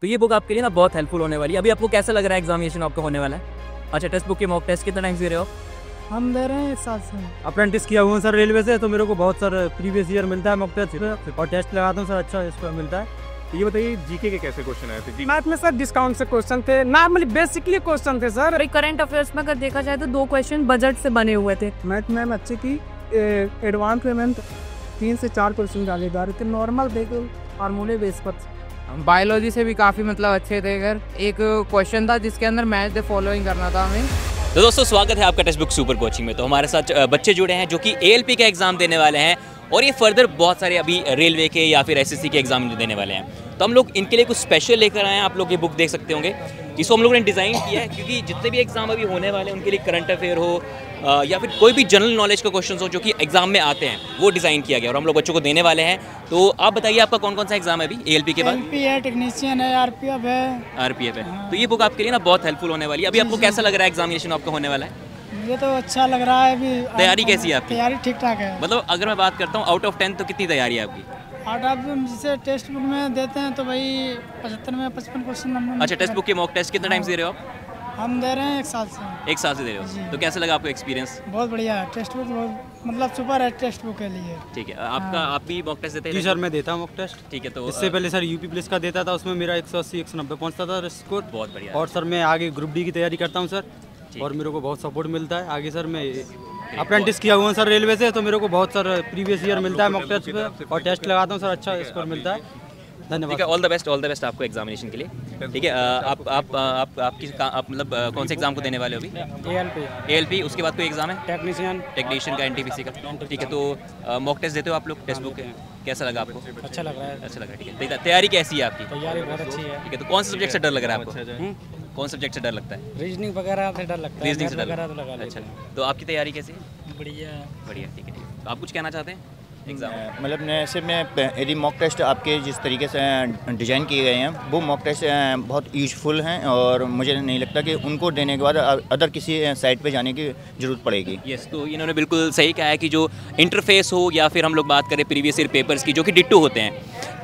तो ये बुक आपके लिए ना बहुत हेल्पफुल होने वाली है। अभी आपको कैसा लग रहा है एग्जामिनेशन आपका होने वाला है? अच्छा, टेक्स्ट बुक के मॉक टेस्ट कितना टाइम दे रहे हो? हम दे रहे हैं 1 साल से। अप्रेंटिस किया हुआ सर रेलवे से, तो मेरे को बहुत सर प्रीवियस ईयर मिलता है मॉक टेस्ट और टेस्ट लगाता हूँ सर, अच्छा इसको मिलता है। तो ये बताइए जीके के कैसे क्वेश्चन आए थे? मैथ में सर डिस्काउंट से क्वेश्चन थे, नॉर्मली बेसिकली क्वेश्चन थे सर। करंट अफेयर्स में अगर देखा जाए तो 2 क्वेश्चन बजट से बने हुए थे। मैथ में अच्छे की एडवांस पेमेंट 3 से 4 क्वेश्चन डाले जा रहे थे, नॉर्मल देखो फार्मूले बेस पर। बायोलॉजी से भी काफ़ी मतलब अच्छे थे। अगर एक क्वेश्चन था जिसके अंदर मैच द फॉलोइंग करना था हमें। तो दोस्तों स्वागत है आपका टेक्स्ट बुक सुपर कोचिंग में। तो हमारे साथ बच्चे जुड़े हैं जो कि ALP का एग्ज़ाम देने वाले हैं और ये फर्दर बहुत सारे अभी रेलवे के या फिर SSC के एग्ज़ाम देने वाले हैं। तो हम लोग इनके लिए कुछ स्पेशल लेकर आए हैं। आप लोग ये बुक देख सकते होंगे, इसको हम लोगों ने डिज़ाइन किया है क्योंकि जितने भी एग्ज़ाम अभी होने वाले हैं उनके लिए करंट अफेयर हो या फिर कोई भी जनरल नॉलेज का क्वेश्चन हो जो कि एग्जाम में आते हैं, वो डिज़ाइन किया गया और हम लोग बच्चों को देने वाले हैं। तो आप बताइए आपका कौन कौन सा एग्ज़ाम है अभी ALP के बाद? LP है, टेक्नीशियन है, RPF है। RPF है। तो ये बुक आपके लिए ना बहुत हेल्पफुल होने वाली है। अभी आपको कैसा लग रहा है एग्जामिनेशन आपका होने वाला है? मुझे तो अच्छा लग रहा है। अभी तैयारी कैसी है आपकी? तैयारी ठीक ठाक है। मतलब अगर मैं बात करता हूँ आउट ऑफ 10 तो कितनी तैयारी है आपकी? आउट ऑफ जिसे टेक्स्ट बुक में देते हैं तो भाई 75 में 55 क्वेश्चन नंबर। अच्छा, टेक्स्ट बुक के मॉक टेस्ट कितना टाइम से दे रहे हो आप? हम दे रहे हैं 1 साल से। 1 साल से दे रहे हो। तो कैसा लगा आपको एक्सपीरियंस? बहुत बढ़िया है टेक्स्ट बुक, मतलब सुपर है टेक्स्ट बुक के लिए। ठीक है, आपका आप भी मॉक टेस्ट देते हैं? जी सर, मैं देता हूँ मॉक टेस्ट। ठीक है, तो इससे पहले सर यूपी पुलिस का देता था, उसमें मेरा 180 190 पहुँचता था स्कोर। बहुत बढ़िया। और सर मैं आगे ग्रुप डी की तैयारी करता हूँ सर, और मेरे को बहुत सपोर्ट मिलता है आगे सर। मैं अप्रेंटिस किया हुआ सर रेलवे से, तो मेरे को बहुत सर प्रीवियस ईयर मिलता है मॉक टेस्ट पे और टेस्ट लगाता हूँ सर, अच्छा स्कोर मिलता है। धन्यवाद। ठीक है, ऑल द बेस्ट आपको एग्जामिनेशन के लिए। ठीक है, आपकी मतलब कौन से एग्जाम को देने वाले हो अभी? ALP, उसके बाद कोई एग्जाम है? टेक्नीशियन का, NTPC का। ठीक है, तो मॉक टेस्ट देते हो आप लोग टेक्स्ट बुक? कैसा लगा आपको? अच्छा लग रहा है। अच्छा लगा। ठीक है, तैयारी कैसी है आपकी? तैयारी बहुत अच्छी है। ठीक है, तो कौन से सब्जेक्ट से डर लग रहा है आपको? कौन सब्जेक्ट से डर लगता है? रीजनिंग वगैरह से डर लगता है। रीजनिंग से डर वगैरह तो लगा लेते अच्छा, हैं। तो आपकी तैयारी कैसी है? बढ़िया बढ़िया। ठीक है, ठीक है। तो आप कुछ कहना चाहते हैं एग्जाम? मतलब यदि मॉक टेस्ट आपके जिस तरीके से डिज़ाइन किए गए हैं वो मॉक टेस्ट बहुत यूजफुल हैं और मुझे नहीं लगता कि उनको देने के बाद अदर किसी साइट पे जाने की ज़रूरत पड़ेगी। यस, तो इन्होंने बिल्कुल सही कहा है कि जो इंटरफेस हो या फिर हम लोग बात करें प्रीवियस ईयर पेपर्स की जो कि डिट्टो होते हैं,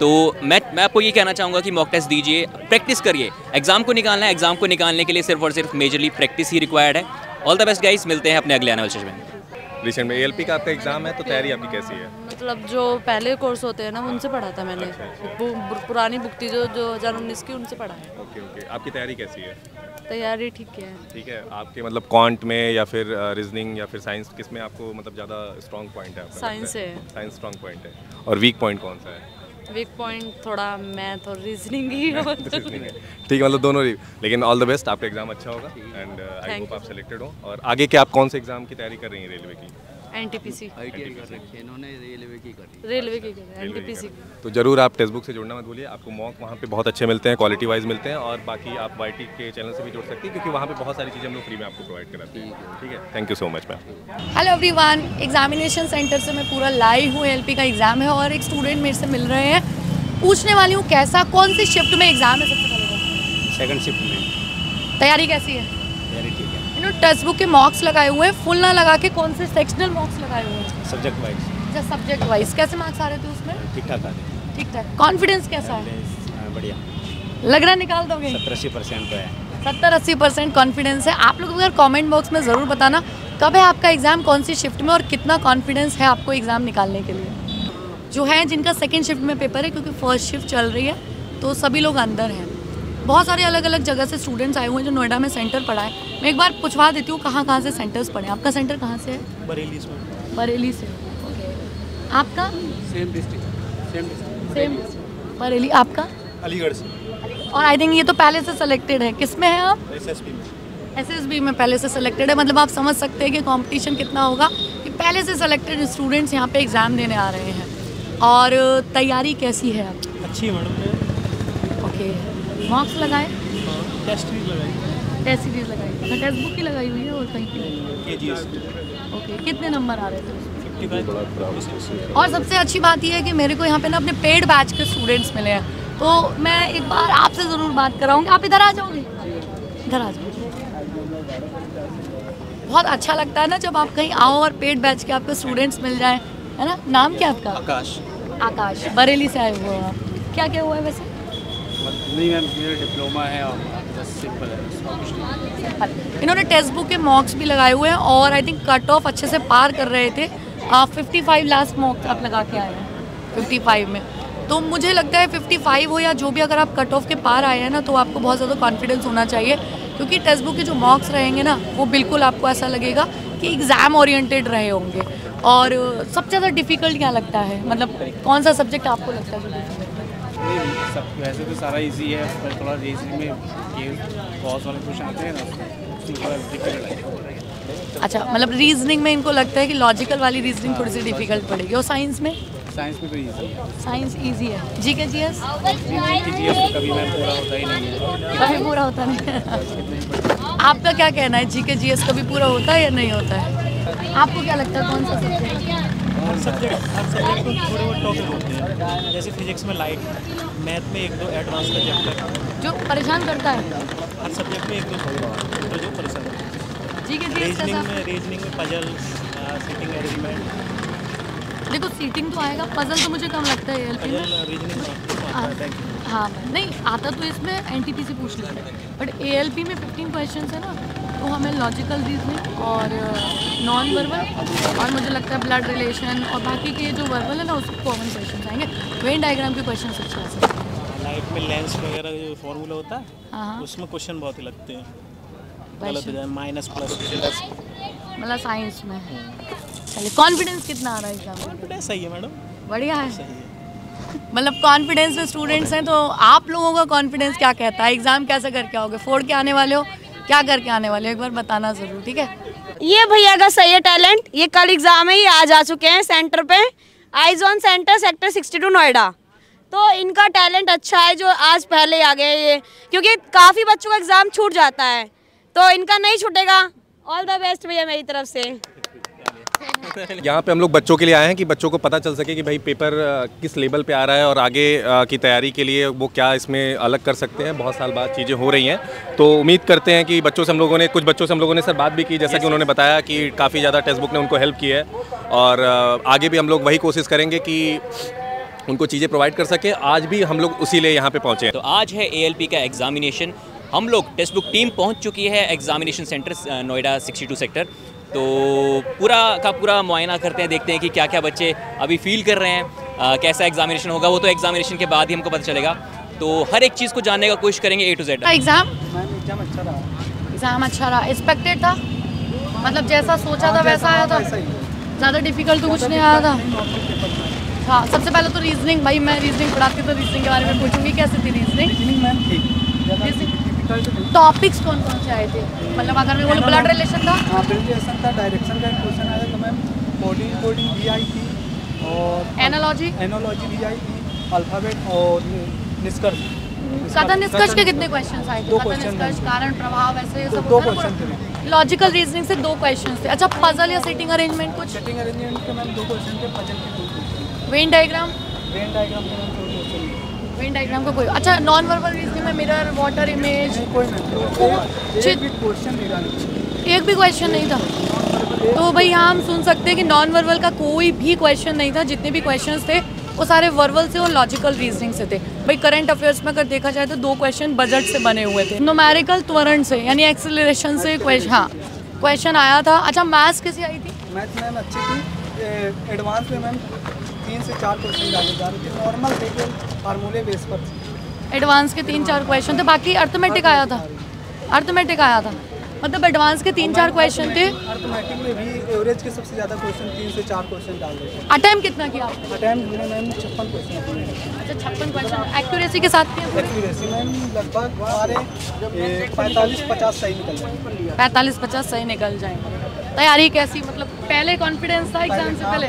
तो मैं आपको ये कहना चाहूँगा कि मॉक टेस्ट दीजिए, प्रैक्टिस करिए। एग्जाम को निकालना है, एग्जाम को निकालने के लिए सिर्फ और सिर्फ मेजरली प्रैक्टिस ही रिक्वायर्ड है। ऑल द बेस्ट गाइस, मिलते हैं अपने अगले आने वाले सेशन में। रिसेंट में ALP का आपका एग्जाम है, तो तैयारी आपकी कैसी है? मतलब जो पहले कोर्स होते हैं ना उनसे पढ़ा था मैंने। पुरानी बुक थी जो 2019 की, उनसे पढ़ा है। ओके, आपकी तैयारी कैसी है? तैयारी ठीक है। ठीक है, आपके मतलब क्वांट में या फिर रीजनिंग या फिर साइंस, किस में आपको मतलब ज़्यादा स्ट्रॉन्ग पॉइंट है? साइंस है। साइंस स्ट्रॉन्ग पॉइंट है। और वीक पॉइंट कौन सा है? वीक पॉइंट थोड़ा मैथ और रीजनिंग ही हो। ठीक है, मतलब दोनों। लेकिन ऑल द बेस्ट, आपका एग्जाम अच्छा होगा एंड आई होप आप सेलेक्टेड हो। और आगे क्या आप कौन से एग्जाम की तैयारी कर रही हैं रेलवे की? NTPC। ITI कर रखी है इन्होंने, रेलवे की करी। रेलवे की NTPC। तो जरूर आप टेक्स्ट बुक से जुड़ना मत भूलिए। आपको मॉक वहाँ पे बहुत अच्छे मिलते हैं, क्वालिटी वाइज मिलते हैं। और बाकी आप YT के चैनल से भी जुड़ सकती हैं क्योंकि वहाँ पे बहुत सारी चीज़ें हम लोग फ्री में आपको प्रोवाइड कराते हैं। ठीक है, thank you so much ma'am. Hello everyone, examination centre से मैं पूरा लाइव हूँ। ALP का एग्ज़ाम है और एक स्टूडेंट मेरे से मिल रहे हैं। पूछने वाली हूँ कैसा, कौन सी शिफ्ट में एग्ज़ाम है? सबसे पहले सेकंड शिफ्ट में। तैयारी कैसी है? तैयारी ठीक है। इन्होंने टेक्स्ट बुक के मॉक्स लगाए हुए हैं, फुल ना लगा के कौन से सेक्शनल मॉक्स लगाए हुए हैं? Subject wise. अच्छा, सब्जेक्ट वाइज। कैसे मार्क्स आ रहे थे उसमें? ठीक ठाक आ रहे। ठीक ठाक। कॉन्फिडेंस कैसा है? बढ़िया। लग रहा निकाल दोगे? 70-80% तो है। 70-80% कॉन्फिडेंस है। आप लोग अगर कमेंट बॉक्स में ज़रूर बताना कब है आपका एग्ज़ाम, कौन सी शिफ्ट में, और कितना कॉन्फिडेंस है आपको एग्ज़ाम निकालने के लिए। जो है जिनका सेकेंड शिफ्ट में पेपर है, क्योंकि फर्स्ट शिफ्ट चल रही है तो सभी लोग अंदर हैं। बहुत सारे अलग अलग जगह से स्टूडेंट्स आए हुए हैं जो नोएडा में सेंटर पढ़ा है। मैं एक बार पूछवा देती हूँ कहाँ से सेंटर्स पढ़े। आपका सेंटर कहाँ से है? बरेली से। बरेली से। ओके, आपका? Same district. सेम बरेली। आपका? अलीगढ़ से। और आई थिंक ये तो पहले से सेलेक्टेड है। किस में है आप? SSB में। SSB में पहले से सेलेक्टेड है। मतलब आप समझ सकते हैं कि कंपटीशन कितना होगा कि पहले से सेलेक्टेड स्टूडेंट्स यहाँ पे एग्ज़ाम देने आ रहे हैं। और तैयारी कैसी है आप? अच्छी है मैडम। ओके, मॉक्स लगाए? टेस्ट सीरीज लगाई। टेस्ट सीरीज लगाई। अच्छा, टेक्स्ट बुक की लगाई हुई है और कहीं की? KGS। ओके, कितने नंबर आ रहे थे उसमें? 55। और सबसे अच्छी बात यह है कि मेरे को यहाँ पे ना अपने पेड बैच के स्टूडेंट्स मिले हैं, तो मैं एक बार आपसे ज़रूर बात कराऊंगी। आप इधर आ जाओगे? इधर आ जाओ। बहुत अच्छा लगता है ना जब आप कहीं आओ और पेड बैच के आपको स्टूडेंट्स मिल जाए, है ना। नाम क्या आपका? आकाश। आकाश, बरेली से आए हुए हो आप। क्या क्या हुआ है वैसे? नहीं मैम, मेरा डिप्लोमा है और बस सिंपल है, उसका कुछ नहीं। इन्होंने टेक्स्ट बुक के मॉक्स भी लगाए हुए हैं और आई थिंक कट ऑफ अच्छे से पार कर रहे थे। 55 लास्ट मॉक आप लगा के आए हैं 55 में, तो मुझे लगता है 55 हो या जो भी, अगर आप कट ऑफ के पार आए हैं ना, तो आपको बहुत ज़्यादा कॉन्फिडेंस होना चाहिए, क्योंकि टेक्स्ट बुक के जो मॉक्स रहेंगे ना, वो बिल्कुल आपको ऐसा लगेगा कि एग्ज़ाम ओरिएंटेड रहे होंगे। और सबसे ज़्यादा डिफ़िकल्ट क्या लगता है, मतलब कौन सा सब्जेक्ट आपको लगता है जो डिफिकल्ट है? नहीं सब वैसे तो सारा इजी है, पर थोड़ा रीजनिंग में ये बहुत सारे क्वेश्चन आते हैं ना, उसमें थोड़ा डिफिकल्ट है। अच्छा, मतलब रीजनिंग में इनको लगता है कि लॉजिकल वाली रीजनिंग थोड़ी सी डिफिकल्ट पड़ेगी। और साइंस में? साइंस में तो इजी है। साइंस इजी है। GK GS? जीएस तो कभी मैम पूरा होता ही नहीं है। कभी पूरा होता नहीं। आपका क्या कहना है, जीके जीएस कभी पूरा होता है या नहीं होता है? आपको क्या लगता है कौन सा सब्जेक्ट? हर सब्जेक्ट को थोड़े बहुत टॉपिक होते हैं, जैसे फिजिक्स में लाइट, मैथ में 1-2 एडवांस का चैप्टर जो परेशान करता है। हर सब्जेक्ट में 1-2 चैप्टर जो परेशान करता है। जीके जीएस रीजनिंग में पजल, सीटिंग अरेंजमेंट। देखो सीटिंग तो आएगा, पजल तो मुझे कम लगता है एएलपी में। रीजनिंग हाँ नहीं आता, तो इसमें एनटीपीसी पूछ लेते हैं, बट एएलपी में 15 क्वेश्चंस है ना, तो हमें लॉजिकल रीजनिंग और नॉन वर्बल और मुझे लगता है ब्लड रिलेशन और बाकी के जो वर्बल है ना, उसके कॉमन क्वेश्चन आएंगे। वेन डायग्राम के क्वेश्चन अच्छे आ सकते हैं। लाइट में लेंस वगैरह जो फार्मूला होता है, हाँ उसमें क्वेश्चन बहुत ही लगते हैं, गलत हो जाए माइनस प्लस मतलब साइंस में। चलिए, कॉन्फिडेंस कितना आ रहा है एग्जाम में? कॉन्फिडेंस सही है मैडम, बढ़िया है। सही है। मतलब कॉन्फिडेंस में स्टूडेंट्स हैं, तो आप लोगों का कॉन्फिडेंस क्या कहता है? एग्जाम कैसे करके आओगे? फोड़ के आने वाले हो, क्या करके आने वाले हो? एक बार बताना ज़रूर, ठीक है? ये भैया का सही है टैलेंट। ये कल एग्जाम है, ये आज आ चुके हैं सेंटर पे, eyes on centre sector 62 Noida. तो इनका टैलेंट अच्छा है जो आज पहले आ गए ये, क्योंकि काफ़ी बच्चों का एग्ज़ाम छूट जाता है, तो इनका नहीं छूटेगा। ऑल द बेस्ट भैया मेरी तरफ से। यहाँ पे हम लोग बच्चों के लिए आए हैं कि बच्चों को पता चल सके कि भाई पेपर किस लेवल पे आ रहा है और आगे की तैयारी के लिए वो क्या इसमें अलग कर सकते हैं। बहुत साल बाद चीज़ें हो रही हैं, तो उम्मीद करते हैं कि बच्चों से हम लोगों ने कुछ बच्चों से हम लोगों ने सर बात भी की, जैसा कि उन्होंने बताया कि काफ़ी ज़्यादा टेक्स्ट बुक ने उनको हेल्प की है, और आगे भी हम लोग वही कोशिश करेंगे कि उनको चीज़ें प्रोवाइड कर सके। आज भी हम लोग उसी लिए यहाँ पे पहुँचे हैं। तो आज है ALP का एग्जामिनेशन। हम लोग टेक्स्ट बुक टीम पहुँच चुकी है एग्जामिनेशन सेंटर नोएडा 62 सेक्टर। तो पूरा का पूरा मुआयना करते हैं, देखते हैं कि क्या क्या बच्चे अभी फील कर रहे हैं, कैसा एग्जामिनेशन होगा। वो तो एग्जामिनेशन के बाद ही हमको पता चलेगा, तो हर एक चीज़ को जानने का कोशिश करेंगे A to Z। एग्जाम अच्छा रहा। एग्जाम अच्छा रहा, एक्सपेक्टेड था, मतलब जैसा सोचा था वैसा आया था, ज़्यादा डिफिकल्ट तो कुछ नहीं आया था। हाँ, सबसे पहले तो रीजनिंग, भाई मैं रीजनिंग पढ़ाती तो रीजनिंग के बारे में पूछूंगी, कैसे थी रीजनिंग? टॉपिक्स कौन कौन से आए थे? मतलब अगर मैं बोलूँ ब्लड रिलेशन था, हाँ ब्लड रिलेशन था, डायरेक्शन का क्वेश्चन आया था मैम, कोडिंग भी आई थी, और एनालॉजी भी आई थी, अल्फाबेट और निष्कर्ष। कथन निष्कर्ष के कितने क्वेश्चंस आए थे? कथन निष्कर्ष, कारण प्रभाव, ऐसे सब दो क्वेश्चन थे। लॉजिकल रीजनिंग से 2 क्वेश्चंस थे। अच्छा, पजल या सिटिंग अरेंजमेंट कुछ? सिटिंग अरेंजमेंट के मैम 2 क्वेश्चन थे, पजल के 2 क्वेश्चन। वेन डायग्राम के मैम 2 क्वेश्चन। वेन डायग्राम का कोई? अच्छा, नॉन वर्बल रीजनिंग में मिरर, वाटर, इमेज, कोई नहीं, एक भी क्वेश्चन नहीं था। एक भी क्वेश्चन नहीं था? तो भाई यहाँ हम सुन सकते हैं कि नॉन वर्बल का कोई भी क्वेश्चन नहीं था। जितने भी क्वेश्चंस थे वो सारे वर्बल से और लॉजिकल रीजनिंग से थे। भाई करंट अफेयर्स में अगर देखा जाए तो 2 क्वेश्चन बजट से बने हुए थे, न्यूमेरिकल त्वरण से यानी एक्सेलरेशन से क्वेश्चन आया था। अच्छा, मैथ्स कैसी आई थी? मैथ्स मैम अच्छी थी, एडवांस में मैम 3 से 4 क्वेश्चन डाले जा रहे थे, नॉर्मल थे, फार्मूले बेस पर। एडवांस के 3-4 क्वेश्चन थे, बाकी अर्थमेटिक आया था। अर्थमेटिक आया था, मतलब एडवांस के 3-4 क्वेश्चन थे। अर्थमेटिक में भी एवरेज के सबसे ज़्यादा क्वेश्चन 3 से 4 क्वेश्चन डाल रहे थे। अटेम्प्ट कितना किया आपने? अटेम्प्ट हमने मैम 56 क्वेश्चन। अच्छा, 56 क्वेश्चन एक्यूरेसी के साथ किया? एक्यूरेसी मैम लगभग हमारे 45-50 सही निकल जाएंगे। 45-50 सही निकल जाएंगे। तैयारी कैसी, मतलब पहले कॉन्फिडेंस था एग्जाम से पहले?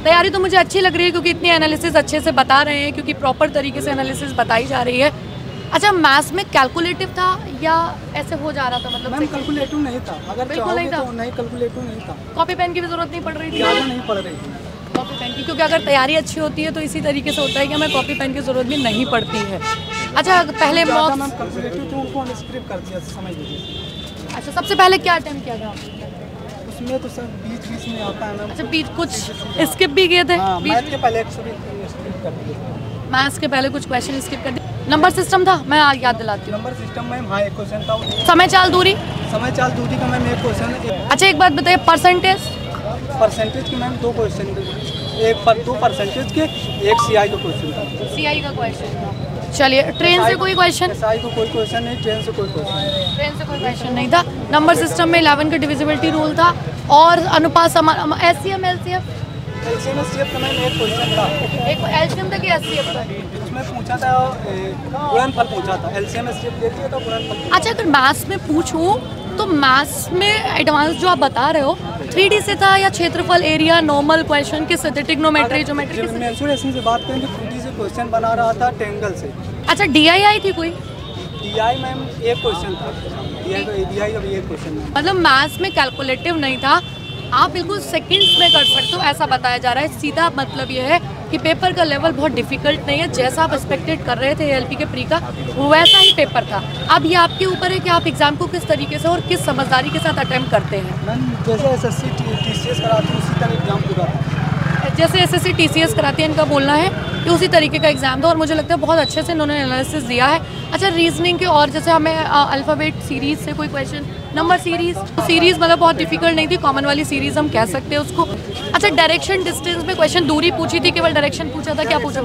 तैयारी तो मुझे अच्छी लग रही है, क्योंकि इतनी एनालिसिस अच्छे से बता रहे हैं, क्योंकि प्रॉपर तरीके से एनालिसिस बताई जा रही है। अच्छा, मैथ्स में कैलकुलेटिव था या ऐसे हो जा रहा था? मतलब मैम कैलकुलेटिव नहीं था, अगर बिल्कुल नहीं था, तो नहीं कैलकुलेटिव नहीं था। कॉपी पेन की भी जरूरत नहीं पड़ रही थी? ज़्यादा नहीं पड़ रही थी कॉपी पेन की, क्योंकि अगर तैयारी अच्छी होती है तो इसी तरीके से होता है कि हमें कॉपी पेन की जरूरत भी नहीं पड़ती है। अच्छा, पहले मैम कैलकुलेटिव तो उनको स्क्रिप्ट कर दिया, समझ लीजिए। अच्छा, सबसे पहले क्या अटेम्प्ट किया था? उसमें तो सर बीच में आता है मैम। अच्छा, बीच कुछ स्किप भी किए थे? मैथ के पहले स्किप कर दिए। मैथ्स के पहले कुछ क्वेश्चन स्किप कर दिए। नंबर सिस्टम था, मैं याद दिलाती हूँ। नंबर सिस्टम मैम, हाँ एक क्वेश्चन था। समय चाल दूरी का मैम एक क्वेश्चन। अच्छा एक बात बताइए, परसेंटेज की मैम 2 क्वेश्चन, एक पर 2 परसेंटेज के, एक सीआई का क्वेश्चन था। सीआई का क्वेश्चन था। चलिए ट्रेन से कोई क्वेश्चन? सीआई को कोई क्वेश्चन नहीं, ट्रेन से कोई क्वेश्चन नहीं था। नंबर सिस्टम में 11 का डिविजिबिलिटी रूल था और अनुपात समान, एचसीएम एलसीएम का मैम एक क्वेश्चन था। एक एलसीएम था कि एचसीएफ था? उसमें पूछा था गुणनफल पूछा था, एलसीएम एचसीएफ देती है तो गुणनफल। अच्छा अगर मैथ्स में पूछूं तो मैथ्स में एडवांस जो आप बता रहे हो 3D से था या क्षेत्रफल, एरिया, नॉर्मल क्वेश्चन किस से थे? ट्रिग्नोमेट्री, ज्योमेट्री किस? मेंसुरेशन से बात करें तो 3D से क्वेश्चन बना रहा था, ट्रायंगल से। अच्छा डीआई आई थी कोई? डीआई मैम एक क्वेश्चन था, डीआई का भी एक क्वेश्चन। मतलब मैथ्स में कैलकुलेटिव नहीं था, आप बिल्कुल सेकंड्स में कर सकते हो ऐसा बताया जा रहा है। सीधा मतलब ये है कि पेपर का लेवल बहुत डिफिकल्ट नहीं है, जैसा आप एक्सपेक्टेड कर रहे थे एएलपी के प्री का वैसा ही पेपर था। अब ये आपके ऊपर है कि आप एग्जाम को किस तरीके से और किस समझदारी के साथ अटेम्प्ट करते हैं। मैम जैसे एसएससी टीसीएस कराती है उसी तरह एग्जाम पूरा था। जैसे एसएससी टीसीएस कराती है, इनका बोलना है कि उसी तरीके का एग्जाम था और मुझे लगता है बहुत अच्छे से इन्होंने एनालिसिस दिया है। अच्छा रीजनिंग के और जैसे हमें अल्फ़ाबेट सीरीज़ से कोई क्वेश्चन, नंबर सीरीज़ मतलब बहुत डिफिकल्ट नहीं थी, कॉमन वाली सीरीज़ हम कह सकते हैं उसको। अच्छा डायरेक्शन डिस्टेंस में क्वेश्चन, दूरी पूछी थी, केवल डायरेक्शन पूछा था, क्या पूछा?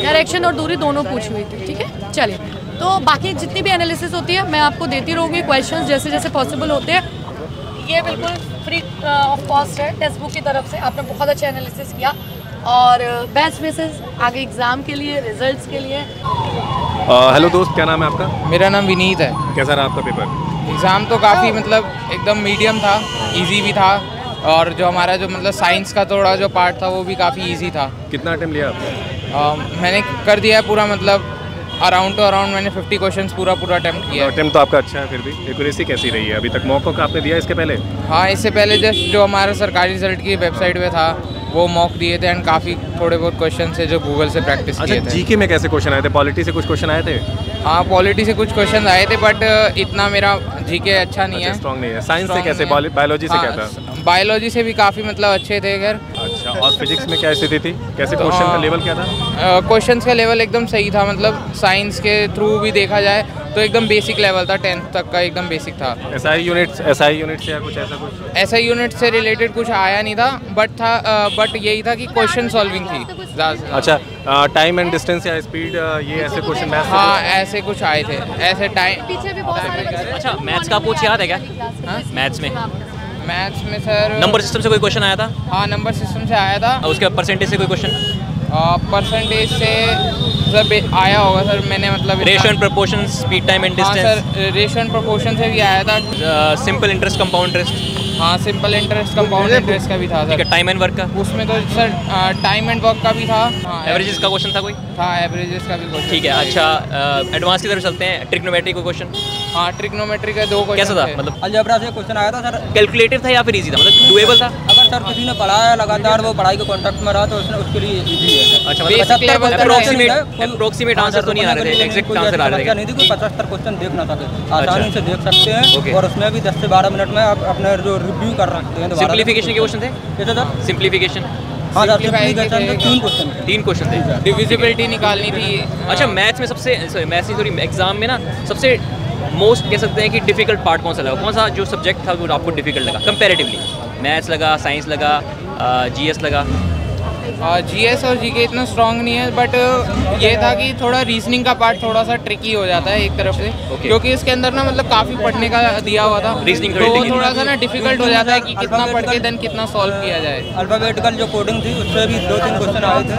डायरेक्शन और दूरी दोनों पूछी हुई थी। ठीक है चलिए, तो बाकी जितनी भी एनालिसिस होती है मैं आपको देती रहूँगी क्वेश्चन जैसे जैसे पॉसिबल होते हैं। ये बिल्कुल फ्री ऑफ कॉस्ट है टेक्स्ट बुक की तरफ से, आपने बहुत अच्छा एनालिसिस किया और बेस्ट विशेस आगे एग्जाम के लिए, रिजल्ट्स के लिए। हेलो दोस्त, क्या नाम है आपका? मेरा नाम विनीत है। कैसा रहा आपका पेपर? एग्ज़ाम तो काफ़ी मतलब एकदम मीडियम था, इजी भी था और जो हमारा जो मतलब साइंस का थोड़ा जो पार्ट था वो भी काफ़ी इजी था। कितना अटेम्प्ट लिया आपने? मैंने कर दिया है पूरा, मतलब अराउंड मैंने 50 क्वेश्चंस पूरा अटेम्प्ट किया है। अटेम्प्ट तो आपका अच्छा है, फिर भी एक्यूरेसी कैसी रही है अभी तक? मॉक आपने दिया इसके पहले? हाँ इससे पहले जस्ट जो हमारा सरकारी रिजल्ट की वेबसाइट पे था वो मॉक दिए थे एंड काफ़ी थोड़े बहुत क्वेश्चन थे जो गूगल से प्रैक्टिस किए थे। जीके में कैसे क्वेश्चन आए थे? पॉलिटी से कुछ क्वेश्चन आए थे? हाँ पॉलिटी से कुछ क्वेश्चन आए थे बट इतना मेरा जीके अच्छा नहीं है, स्ट्रॉन्ग नहीं है। साइंस से कैसे? बायोलॉजी से क्या था? बायोलॉजी से भी काफ़ी मतलब अच्छे थे खैर। अच्छा, और फिजिक्स में क्या स्थिति थी? कैसे क्वेश्चन का लेवल क्या था? क्वेश्चंस का लेवल एकदम सही था, मतलब साइंस के थ्रू भी देखा जाए तो एकदम बेसिक लेवल था, 10th तक का एकदम बेसिक था। एसआई यूनिट से या कुछ ऐसा कुछ? एसआई यूनिट से रिलेटेड कुछ आया नहीं था बट यही था कि क्वेश्चन सॉल्विंग थी। अच्छा, टाइम एंड डिस्टेंस या स्पीड, ये ऐसे क्वेश्चन मैथ्स? हाँ ऐसे कुछ आए थे, ऐसे टाइम। पीछे भी बहुत सारे। अच्छा मैथ्स का कुछ याद है क्या? मैथ्स में सर नंबर सिस्टम से कोई क्वेश्चन आया था? हाँ नंबर सिस्टम से आया था। और उसके बाद परसेंटेज से कोई क्वेश्चन? परसेंटेज से सर आया होगा सर, मैंने मतलब ratio and proportion, speed, time and distance. हाँ सर रेशियो एंड प्रोपोर्शन से भी आया था। Simple interest, compound interest. हाँ सिंपल इंटरेस्ट, कंपाउंड इंटरेस्ट का भी था सर। टाइम एंड वर्क का? उसमें तो सर टाइम एंड वर्क का भी था। एवरेजेस का क्वेश्चन था कोई? था एवरेजेस का भी क्वेश्चन। ठीक है। अच्छा एडवांस की तरफ चलते हैं, ट्रिग्नोमेट्री को क्वेश्चन? हाँ ट्रिग्नोमेट्री का 2 क्वेश्चन कैसा था? मतलब अलजेब्रा से क्वेश्चन आया था सर। कैलकुलेटिव था या फिर इजी था, मतलब डुएबल था? अगर सर किसी ने पढ़ा है लगातार, वो पढ़ाई के कॉन्टेक्ट में रहा तो उसके लिए इजी है। अच्छा मतलब अप्रोक्सीमेट आंसर तो नहीं आ रहे थे, एग्जैक्ट आंसर आ रहे थे? नहीं थी, कोई 75 क्वेश्चन देख ना सके, आसानी से देख सकते हैं और उसमें भी 10 से 12 मिनट में आप अपने जो रिव्यू कर सकते हैं। सिंप्लीफिकेशन के क्वेश्चन थे? कैसे सर? सिंप्लीफिकेशन? हाँ सर सिंप्लीफिकेशन के 3 क्वेश्चन थे। डिविजिबिलिटी निकालनी थी। अच्छा मैथ्स में सबसे एग्जाम में ना सबसे मोस्ट कह सकते हैं कि डिफिकल्ट पार्ट कौन सा लगा? कौन सा जो सब्जेक्ट था वो आपको डिफिकल्ट लगा कंपैरेटिवली? मैथ्स लगा, साइंस लगा, जीएस लगा? जीएस और जीके इतना स्ट्रॉन्ग नहीं है बट ये था कि थोड़ा रीजनिंग का पार्ट थोड़ा सा ट्रिकी हो जाता है एक तरफ से, क्योंकि इसके अंदर ना मतलब काफ़ी पढ़ने का दिया हुआ था, रीजनिंग तो थोड़ा सा ना डिफिकल्ट हो जाता है कि कितना पढ़ के देन कितना सॉल्व किया जाए। अल्फ़ाबेटिकल जो कोडिंग थी उससे भी 2-3 क्वेश्चन आए थे।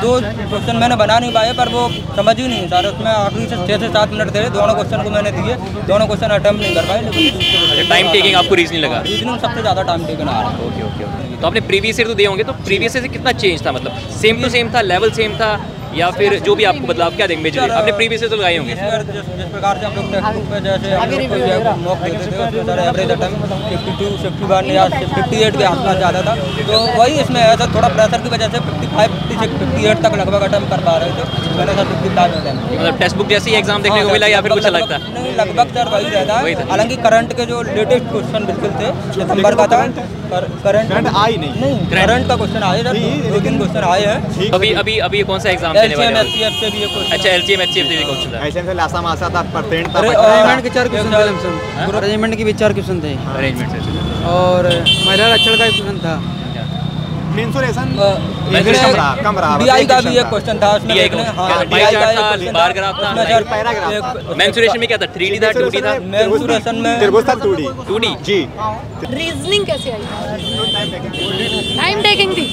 2 क्वेश्चन मैंने बना नहीं पाए पर वो समझ ही नहीं सारे, उसमें आखिरी से 6 से 7 मिनट थे, दोनों क्वेश्चन को मैंने दिए, दोनों क्वेश्चन अटेम्प्ट नहीं कर पाए। लेकिन टाइम टेकिंग आपको रीजनिंग लगा? रीजनिंग सबसे ज़्यादा टाइम टेकिंग आ रहा है। ओके। तो आपने प्रीवियस ईयर तो दिए होंगे, तो प्रीवियस ईयर से कितना चेंज था? मतलब सेम टू सेम था, लेवल सेम था, या फिर जो भी आपको बदलाव क्या देंगे मेजर? आपने प्रीवियस ईयर तो लगाए होंगे। जिस प्रकार से हम लोग टेक्स्ट बुक पे जैसे मॉक देते थे उसमें सर एवरेज अटेम्प्ट 52, 51 या 58 के आसपास ज़्यादा था, तो वही इसमें है सर, थोड़ा प्रेशर की वजह से 55, 56, 58 तक लगभग अटेम्प्ट कर पा रहे थे। मैंने सर 55 अटेम्प्ट। मतलब टेक्स्ट बुक जैसे ही एग्जाम देखने को मिला या फिर कुछ अलग था? नहीं लगभग सर वही रहता है, हालांकि करंट के जो लेटेस्ट क्वेश्चन बिल्कुल थे, दिसंबर का था, करंट आई नहीं, करंट का क्वेश्चन आए सर, 2-3 क्वेश्चन आए हैं। अभी कौन सा एग्जाम देने वाले हो? LCM से भी ये क्वेश्चन। अच्छा, LCM HCF से भी क्वेश्चन था। ऐसे लासा मासा था परसेंट था। अरेंजमेंट के 4 क्वेश्चन थे, अरेंजमेंट के भी 4 क्वेश्चन थे, अरेंजमेंट से और महिला रक्षण का क्वेश्चन था। मेंसुरेशन कम रहा। DI का भी एक क्वेश्चन था उसमें। DI का बार ग्राफ था, मेंसुरेशन में क्या था? 3D था, 2D था? मेंसुरेशन में त्रिभुज था 2D। 2D जी। रीजनिंग कैसे आई? टाइम टेकिंग थी।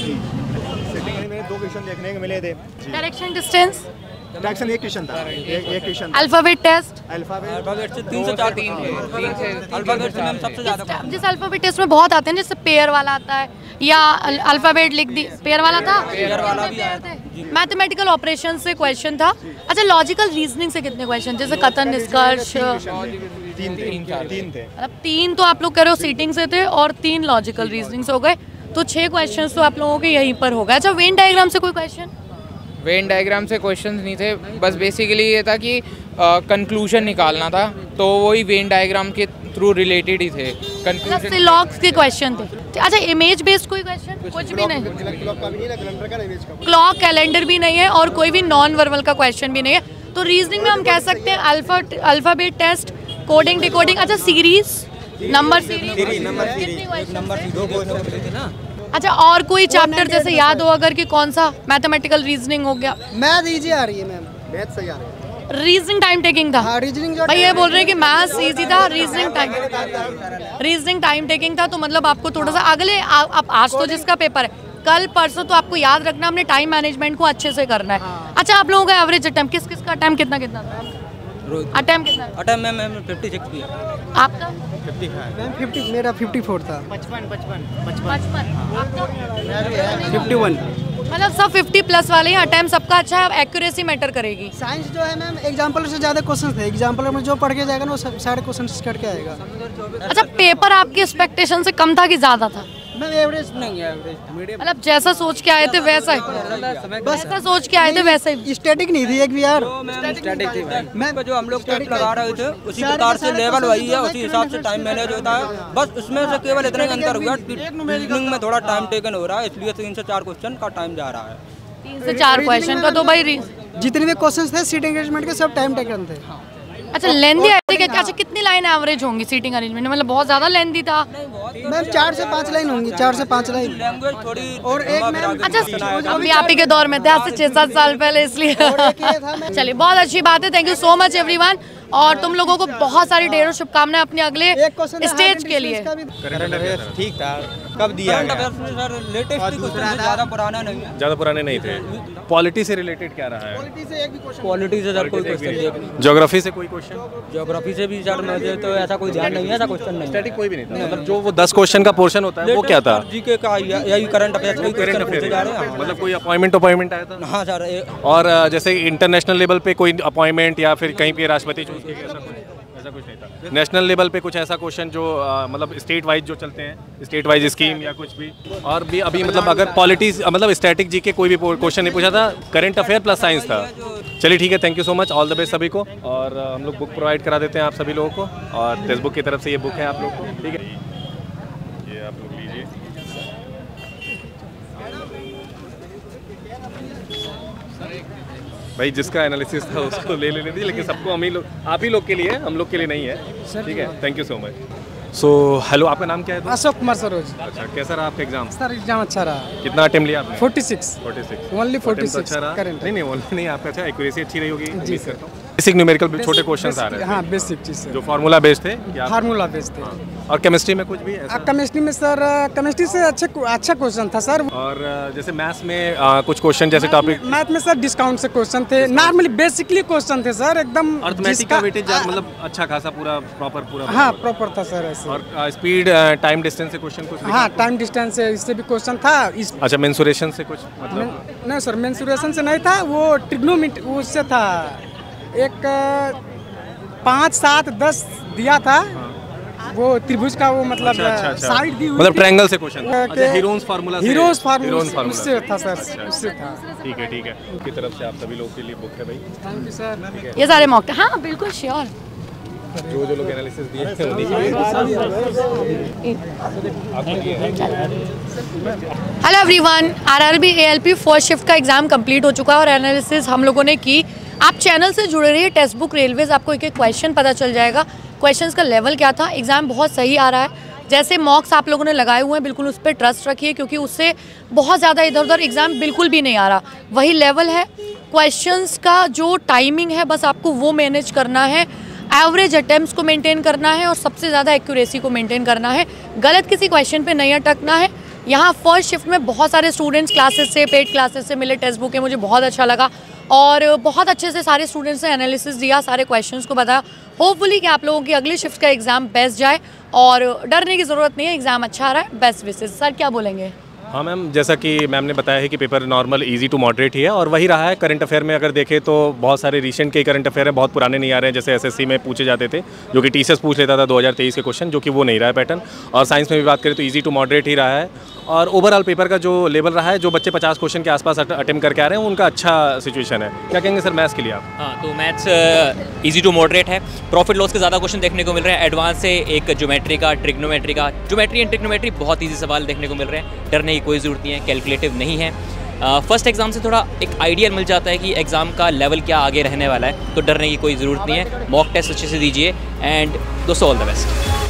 में 2 क्वेश्चन देखने को मिले थे। डायरेक्शन डिस्टेंस, डायरेक्शन एक क्वेश्चन था, एक क्वेश्चन। अल्फाबेट टेस्ट, अल्फाबेट से 3 से 4 अल्फाबेट से मैम सबसे ज्यादा। जिस अल्फाबेट टेस्ट में बहुत आते हैं, जैसे पेयर वाला आता है या अल्फाबेट लिख दी, पेयर वाला था, पेयर वाला भी आया था। मैथमेटिकल ऑपरेशन से क्वेश्चन था। अच्छा, लॉजिकल रीजनिंग से कितने क्वेश्चन, जैसे कथन, निष्कर्ष? 3 थे। मतलब 3 तो आप लोग कह रहे हो सीटिंग से थे और 3 लॉजिकल रीजनिंग से हो गए, तो 6 क्वेश्चंस तो आप लोगों के यहीं पर हो गए। अच्छा, वेन डायग्राम से कोई क्वेश्चन? वेन डायग्राम से क्वेश्चंस नहीं थे, बस बेसिकली ये था कि कंक्लूजन निकालना था, तो वही वेन डायग्राम के थ्रू रिलेटेड ही थे कंक्लूजन। लॉग्स के क्वेश्चन थे। अच्छा, इमेज बेस्ड कोई क्वेश्चन? कुछ भी नहीं। क्लॉक, कैलेंडर भी नहीं है और कोई भी नॉन वर्बल का क्वेश्चन भी नहीं है। तो रीजनिंग में हम कह सकते हैं अल्फाबेट टेस्ट, कोडिंग, डिकोडिंग। अच्छा, series, number series, number 2 question थे ना। अच्छा, और कोई चैप्टर जैसे याद हो अगर कि कौन सा? मैथमेटिकल रीजनिंग हो गया। मैथ इजी आ रही है मैम, मैथ सही आ रही है। रीजनिंग टाइम टेकिंग था। हाँ, रीजनिंग भाई ये बोल रहे हैं कि मैथ्स इजी था, रीजनिंग टाइम टेकिंग था, तो मतलब आपको थोड़ा सा अगले आप आज तो जिसका पेपर है, कल परसों तो आपको याद रखना, हमने टाइम मैनेजमेंट को अच्छे से करना है। अच्छा, आप लोगों का एवरेज अटेम्प्ट, किस का अटेम्प्ट कितना था? अटेम्प्ट कितना? अटेम्प्ट मैम 56 भी है। आपका? 50, मेरा 54 था। 55 आपका? 51। मतलब सब 50 प्लस वाले हैं। अटेम्प्ट सबका अच्छा है, एक्यूरेसी मैटर करेगी। साइंस जो है मैम, एग्जाम्पल से ज़्यादा क्वेश्चन थे। एग्जाम्पल में जो पढ़ के जाएगा ना वो सारे क्वेश्चन करके आएगा। अच्छा, पेपर आपकी एक्सपेक्टेशन से कम था कि ज़्यादा था? मैम एवरेज नहीं है, एवरेज मीडियम। मतलब जैसा सोच के आए थे वैसा ही, वैसा सोच के आए थे वैसे ही। स्टैटिक नहीं थी एक भी यार। स्टैटिक थी मैम, जो हम लोग टेस्ट लगा रहे थे उसी प्रकार से लेवल वही है, उसी हिसाब से टाइम मैनेज होता है। बस उसमें से केवल इतना ही अंतर हुआ, रीजनिंग में थोड़ा टाइम टेकन हो रहा है, इसलिए 3 से 4 क्वेश्चन का टाइम जा रहा है। 3 से 4 क्वेश्चन का तो भाई जितने भी क्वेश्चन थे सीट एंगेजमेंट के सब टाइम टेकन थे। अच्छा, लेंदी है। अच्छा, कितनी लाइन एवरेज होंगी सीटिंग अरेंजमेंट? मतलब बहुत ज्यादा लेंदी था मैम, 4 से 5 लाइन होंगी, 4 से 5 लाइन। लैंग्वेज थोड़ी और एक मैम, अच्छा, अभी आप ही के दौर में थे, आज से 6-7 साल पहले, इसलिए चलिए, बहुत अच्छी बात है। Thank you so much everyone, और तुम लोगों को बहुत सारी ढेरों शुभकामनाएं अपने अगले स्टेज के लिए। ठीक था, कब दिया गया? सर लेटेस्ट क्वेश्चन, ज़्यादा पुराना नहीं है। ज़्यादा पुराने नहीं थे। पॉलिटी से रिलेटेड क्या रहा है? पॉलिटी से सर कोई क्वेश्चन, ज्योग्राफी से कोई क्वेश्चन? ज्योग्राफी से भी सर मुझे तो ऐसा कोई ध्यान नहीं है, ऐसा क्वेश्चन नहीं। स्टैटिक कोई भी नहीं था। मतलब जो वो 10 क्वेश्चन का पोर्शन होता है वो क्या था? जीके का, यही करंट अफेयर्स का क्वेश्चन पूछे जा रहे हैं। मतलब कोई अपॉइंटमेंट आया था? हाँ सर। और जैसे इंटरनेशनल लेवल पे कोई अपॉइंटमेंट या फिर कहीं पे राष्ट्रपति चूज किया, ऐसा कुछ नहीं था। नेशनल लेवल पे कुछ ऐसा क्वेश्चन जो मतलब स्टेट वाइज जो चलते हैं, स्टेट वाइज स्कीम या कुछ भी? और भी अभी मतलब अगर पॉलिटिक्स मतलब स्टैटिक जी के कोई भी क्वेश्चन नहीं पूछा था, करंट अफेयर प्लस साइंस था। चलिए ठीक है, thank you so much, all the best सभी को। और हम लोग बुक प्रोवाइड करा देते हैं आप सभी लोगों को, और टेक्स्ट बुक की तरफ से ये बुक है आप लोग को, ठीक है? ये आप लोग लीजिए। भाई जिसका एनालिसिस था उसको ले लेने दीजिए, लेकिन सबको हम ही लोग, आप ही लोग के लिए, हम लोग के लिए नहीं है, ठीक है? Thank you so much. So hello, आपका नाम क्या है? अशोक कुमार सरोज। अच्छा, कैसा रहा आपका एग्जाम? सर एग्जाम अच्छा रहा। कितना अटेम्प्ट लिया आपने? 46 ओनली 46 अच्छा रहा? करंट। नहीं ओनली नहीं, आपका अच्छा एक्यूरेसी अच्छी रही होगी जी सर। बेसिक न्यूमेरिकल छोटे क्वेश्चंस आ रहे हैं। हाँ, बेसिक चीज जो फार्मूला बेस्ड थे, फार्मूला बेस्ड थे। और केमिस्ट्री में कुछ भी ऐसा? केमिस्ट्री में सर, केमिस्ट्री से अच्छा क्वेश्चन था सर। और जैसे मैथ्स में कुछ क्वेश्चन जैसे टॉपिक? मैथ में सर डिस्काउंट से क्वेश्चन थे, नॉर्मली बेसिकली क्वेश्चन थे सर, एकदम अर्थमेटिक का वेटेज मतलब अच्छा खासा पूरा प्रॉपर? हाँ, प्रॉपर था सर ऐसे। और स्पीड, टाइम डिस्टेंस से क्वेश्चन कुछ? हाँ, टाइम डिस्टेंस से इससे भी क्वेश्चन था। अच्छा, मेंसुरेशन से कुछ मतलब? नहीं सर, मेंसुरेशन से नहीं था, वो ट्रिग्नोमेट्री उससे था। एक 5, 7, 10 दिया था, वो त्रिभुज का, वो मतलब साइड दी हुई, मतलब ट्रायंगल से क्वेश्चन। अच्छा, हीरोज फार्मूला से? हीरोज फार्मूला उससे था सर, उससे था। ठीक है, की तरफ से आप सभी लोगों के लिए बुक है भाई। Thank you sir. ये सारे मॉक, हाँ बिल्कुल श्योर। जो लोग एनालिसिस दिए hello everyone, RRB ALP first shift का एग्ज़ाम कंप्लीट हो चुका है और एनालिसिस हम लोगों ने की। आप चैनल से जुड़े रहिए, टेक्स्ट बुक रेलवेज, आपको एक एक क्वेश्चन पता चल जाएगा, क्वेश्चंस का लेवल क्या था। एग्ज़ाम बहुत सही आ रहा है, जैसे मॉक्स आप लोगों ने लगाए हुए हैं बिल्कुल उस पर ट्रस्ट रखिए, क्योंकि उससे बहुत ज़्यादा इधर उधर एग्ज़ाम बिल्कुल भी नहीं आ रहा, वही लेवल है। क्वेश्चंस का जो टाइमिंग है बस आपको वो मैनेज करना है, एवरेज अटेम्प्ट्स को मेंटेन करना है और सबसे ज़्यादा एक्यूरेसी को मेंटेन करना है। गलत किसी क्वेश्चन पे नहीं अटकना है। यहाँ फर्स्ट शिफ्ट में बहुत सारे स्टूडेंट्स क्लासेस से, पेड क्लासेस से मिले, टेक्स्ट बुक के मुझे बहुत अच्छा लगा और बहुत अच्छे से सारे स्टूडेंट्स ने एनालिसिस दिया, सारे क्वेश्चंस को बताया। होपफुली कि आप लोगों की अगली शिफ्ट का एग्ज़ाम बेस्ट जाए और डरने की ज़रूरत नहीं है, एग्ज़ाम अच्छा आ रहा है, बेस्ट विशेस। सर क्या बोलेंगे? हाँ मैम, जैसा कि मैम ने बताया है कि paper normal easy to moderate ही है और वही रहा है। करंट अफेयर में अगर देखें तो बहुत सारे रिसेंट के करंट अफेयर हैं, बहुत पुराने नहीं आ रहे हैं, जैसे एसएससी में पूछे जाते थे जो कि टीसीएस पूछ लेता था 2023 के क्वेश्चन, जो कि वो नहीं रहा है पैटर्न। और साइंस में भी बात करें तो इजी टू मॉडरेट ही रहा है और ओवरऑल पेपर का जो लेवल रहा है, जो बच्चे 50 क्वेश्चन के आसपास अटेम्प्ट करके आ रहे हैं उनका अच्छा सिचुएशन है। क्या कहेंगे सर मैथ्स के लिए आप? हाँ, तो मैथ्स इजी टू मॉडरेट है, प्रॉफिट लॉस के ज़्यादा क्वेश्चन देखने को मिल रहे हैं, एडवांस से एक ज्योमेट्री का, ट्रिग्नोमेट्री का, ज्योमेट्री एंड ट्रिग्नोमेट्री बहुत ईजी सवाल देखने को मिल रहे हैं, डरने की कोई ज़रूरत नहीं है, कैलकुलेटिव नहीं है। फर्स्ट एग्जाम से थोड़ा एक आइडिया मिल जाता है कि एग्ज़ाम का लेवल क्या आगे रहने वाला है, तो डरने की कोई ज़रूरत नहीं है। मॉक टेस्ट अच्छे से दीजिए एंड दोस्तों ऑल द बेस्ट।